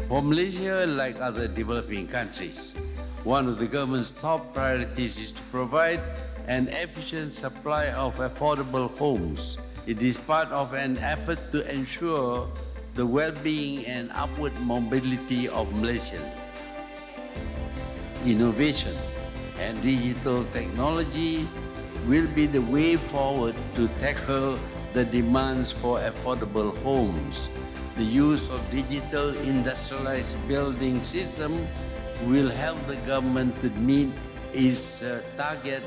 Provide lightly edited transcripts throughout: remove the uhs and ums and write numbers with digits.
For Malaysia, like other developing countries, one of the government's top priorities is to provide an efficient supply of affordable homes. It is part of an effort to ensure the well-being and upward mobility of Malaysians. Innovation and digital technology will be the way forward to tackle the demands for affordable homes. The use of digital industrialized building system will help the government to meet its target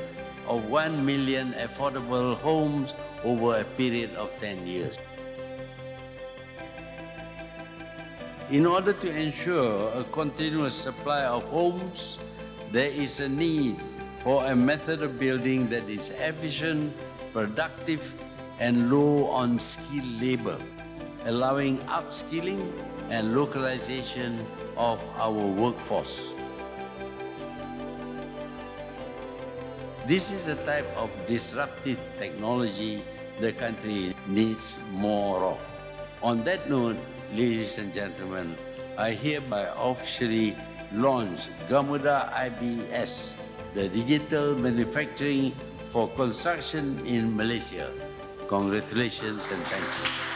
of 1 million affordable homes over a period of 10 years. In order to ensure a continuous supply of homes, there is a need for a method of building that is efficient, productive, and low on skilled labor, allowing upskilling and localization of our workforce. This is the type of disruptive technology the country needs more of. On that note, ladies and gentlemen, I hereby officially launch Gamuda IBS, the digital manufacturing for construction in Malaysia. Congratulations and thank you.